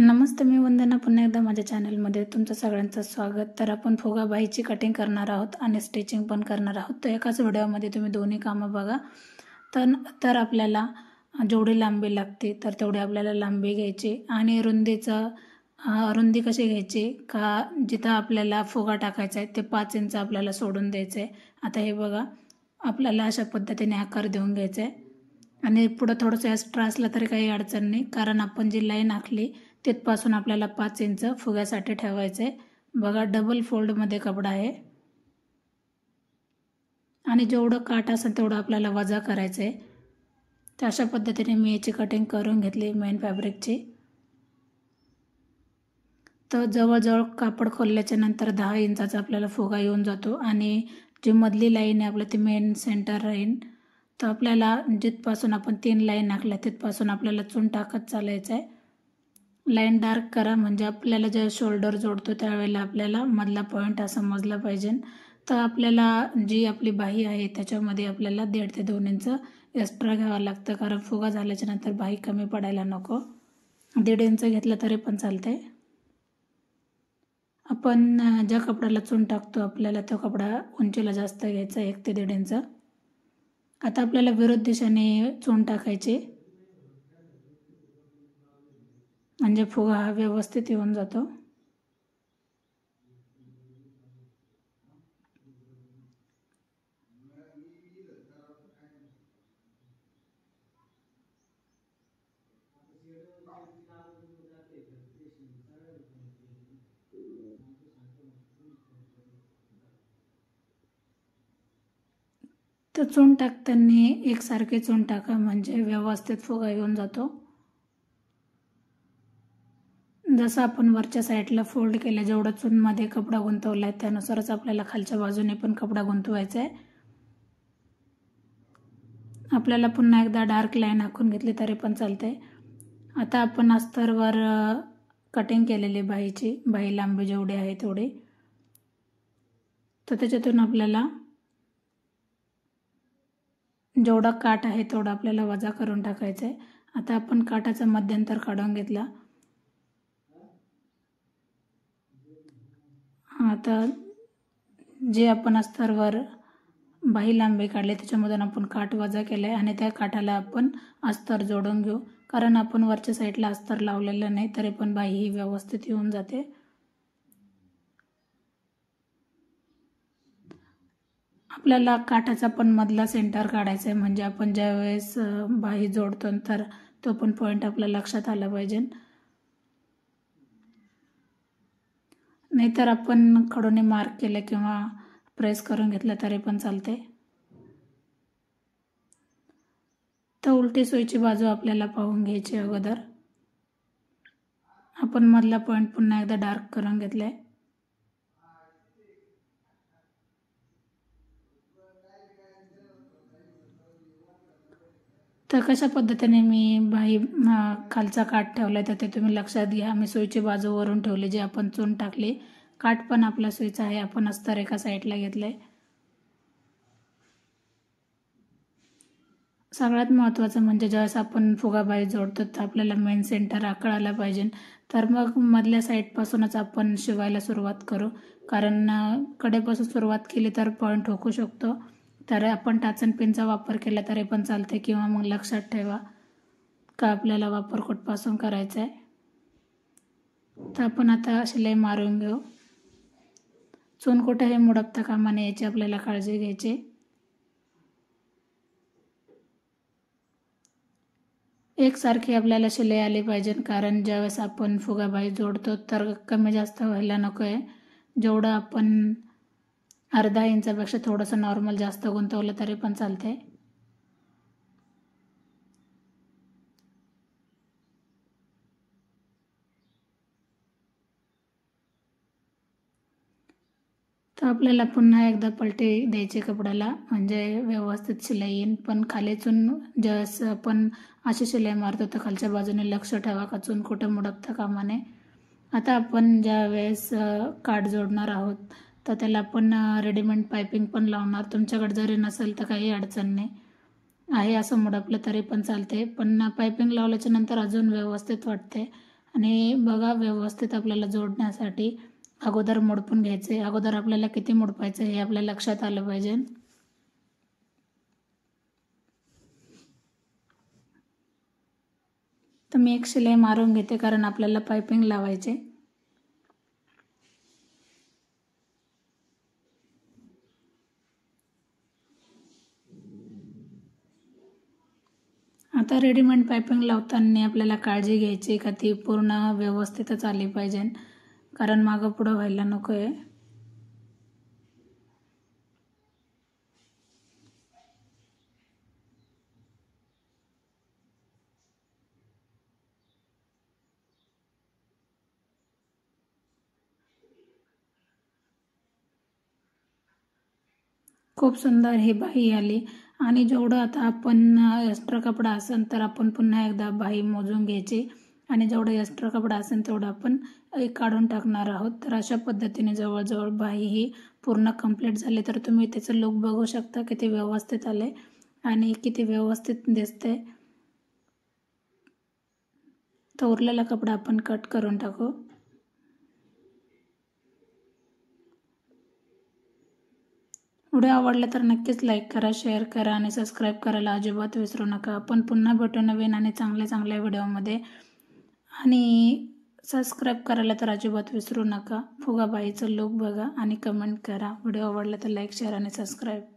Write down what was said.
नमस्ते, मी वंदना पुन्हा एकदा माझ्या चॅनलमध्ये तुमचं सगळ्यांचं स्वागत. तर आपण फुगाबाईची कटिंग करणार आहोत आणि स्टिचिंग पण करणार आहोत. तर एकाच व्हिडिओमध्ये तुम्ही दोन्ही कामं बघा. तर आपल्याला जेवढी लांबी लागते तर तेवढी आपल्याला लांबी घ्यायची आणि रुंदी कशी घ्यायची का जिथं आपल्याला फुगा टाकायचा आहे ते 5 इंच आपल्याला सोडून द्यायचं आहे. आता हे बघा, आपल्याला अशा पद्धतीने आकार देऊन घ्यायचा आहे आणि पुढं थोडंसं एक्स्ट्रा असलं तरी काही अडचण नाही, कारण आपण जी लाईन आखली तिथपासून आपल्याला 5 इंच फुग्यासाठी ठेवायचं आहे. बघा, डबल फोल्डमध्ये कपडा आहे आणि जेवढं काठ असेल तेवढं आपल्याला वजा करायचं आहे. तर अशा पद्धतीने मी याची कटिंग करून घेतली मेन फॅब्रिकची. तर जवळजवळ कापड खोलल्याच्या नंतर 10 इंचाचा आपल्याला फुगा येऊन जातो आणि जी मधली लाईन आहे आपलं ती मेन सेंटर लाईन. तर आपल्याला जिथपासून आपण 3 लाईन आखल्या तिथपासून आपल्याला चून टाकत चालायचं आहे. लाईन डार्क करा म्हणजे आपल्याला जे शोल्डर जोडतो त्यावेळेला आपल्याला मधला पॉईंट असा समजला पाहिजे. तर आपल्याला जी आपली बाही आहे त्याच्यामध्ये आपल्याला 1.5 ते 2 इंच एक्स्ट्रा घ्यावं लागतं, कारण फुगा झाल्याच्या नंतर बाही कमी पडायला नको. 1.5 इंच घेतलं तरी पण चालतंय. आपण ज्या कपड्याला चून टाकतो आपल्याला तो कपडा उंचीला जास्त घ्यायचा, 1 ते 1.5 इंच. आता आपल्याला विरुद्ध दिशेने चून टाकायची म्हणजे फुगा हा व्यवस्थित येऊन जातो. तर चून टाकताना एकसारखे चून टाका म्हणजे व्यवस्थित फुगा येऊन जातो. जसं आपण वरच्या साईडला फोल्ड केलं, जेवढं चूनमध्ये कपडा गुंतवला आहे त्यानुसारच आपल्याला खालच्या बाजूने पण कपडा गुंतवायचा आहे. आपल्याला पुन्हा एकदा डार्क लाईन आखून घेतली तरी पण चालते. आता आपण अस्तरवर कटिंग केलेली बाही लांबी जेवढी आहे तेवढी, तर त्याच्यातून आपल्याला जेवढा काठ आहे तेवढा आपल्याला वजा करून टाकायचं आहे. आता आपण काठाचा मध्यंतर काढून घेतला. आता जे आपण अस्तरवर बाही लांबी काढली त्याच्यामधून आपण काठ वजा केलं आहे आणि त्या काठाला आपण अस्तर जोडून घेऊ, कारण आपण वरच्या साईडला अस्तर लावलेलं नाही तरी पण बाही ही व्यवस्थित येऊन जाते. आपल्याला काठाचा पण मधला सेंटर काढायचा आहे म्हणजे आपण ज्या वेळेस बाही जोडतो तर तो पण पॉईंट आपल्या लक्षात आला पाहिजे. नाहीतर आपण खडूने मार्क केलं किंवा प्रेस करून घेतलं तरी पण चालते. तर उलटी सुईची बाजू आपल्याला पाहून घ्यायची अगोदर. आपण मधला पॉईंट पुन्हा एकदा डार्क करून घेतलाय. तर कशा पद्धतीने मी बाही खालचा काठ ठेवलाय तर ते तुम्ही लक्षात घ्या. मी सुईची बाजू वरून ठेवली, जे आपण चून टाकली. काठ पण आपला सुईचा आहे, आपण अस्तर एका साईडला घेतलंय. सगळ्यात महत्त्वाचं म्हणजे ज्यावेळेस आपण फुगाबाई जोडतो तर आपल्याला मेन सेंटर कळायला पाहिजे. तर मग मधल्या साईडपासूनच आपण शिवायला सुरुवात करू, कारण कडेपासून सुरुवात केली तर पॉईंट होऊ शकतो. तर आपण टाचन पिनचा वापर केला तरी पण चालते, किंवा मग लक्षात ठेवा का आपल्याला वापर कुठपासून करायचा आहे. तर आपण आता शिलाई मारून घेऊ. चून कुठेही मुडपता कामा नये याची आपल्याला काळजी घ्यायची. एकसारखी आपल्याला शिलाई आली पाहिजे, कारण ज्यावेळेस आपण फुगाबाई जोडतो तर कमी जास्त व्हायला नको आहे. जेवढं आपण अर्धा इंचापेक्षा थोडंसं नॉर्मल जास्त गुंतवलं तरी पण चालते. तर आपल्याला पुन्हा एकदा पलटी द्यायची कपड्याला म्हणजे व्यवस्थित शिलाई येईल. पण खालीचून ज्यावेळेस आपण अशी शिलाई मारतो तर खालच्या बाजूने लक्ष ठेवा का चून कुठं मुडपता कामा नये. आता आपण ज्या वेळेस काठ जोडणार आहोत तर त्याला आपण रेडीमेड पायपिंग पण लावणार. तुमच्याकडे जरी नसेल तर काही अडचण नाही आहे, असं मुडपलं तरी पण चालते, पण पायपिंग लावल्याच्या नंतर अजून व्यवस्थित वाटते आणि बघा व्यवस्थित आपल्याला जोडण्यासाठी अगोदर मोडपून घ्यायचे. अगोदर आपल्याला किती मोडपायचं हे आपल्या लक्षात आलं पाहिजे. तर मी एक शिलाई मारून घेते कारण आपल्याला पाइपिंग लावायचे. आता रेडीमेड पाइपिंग लावताना आपल्याला काळजी घ्यायची का ती पूर्ण व्यवस्थितच आली पाहिजे, कारण मागं पुढं व्हायला नको आहे. खूप सुंदर ही बाही आली. आणि जेवढं आता आपण एक्स्ट्रा कपडा असेल तर आपण पुन्हा एकदा बाही मोजून घ्यायची आणि जेवढं एक्स्ट्रा कपडा असेल तेवढं आपण काढून टाकणार आहोत. तर अशा पद्धतीने जवळजवळ बाही ही पूर्ण कंप्लीट झाली. तर तुम्ही त्याचं लुक बघू शकता किती व्यवस्थित आले आणि किती व्यवस्थित दिसते. तर उरलेला कपडा आपण कट करून टाकू. व्हिडिओ आवडला तर नक्कीच लाईक करा, शेअर करा आणि सबस्क्राईब करायला अजिबात विसरू नका. आपण पुन्हा भेटू नवीन आणि चांगल्या व्हिडिओमध्ये. आणि सबस्क्राईब करायला तर अजिबात विसरू नका. फुगाबाईचं लुक बघा आणि कमेंट करा. व्हिडिओ आवडला तर लाईक, शेअर आणि सबस्क्राईब.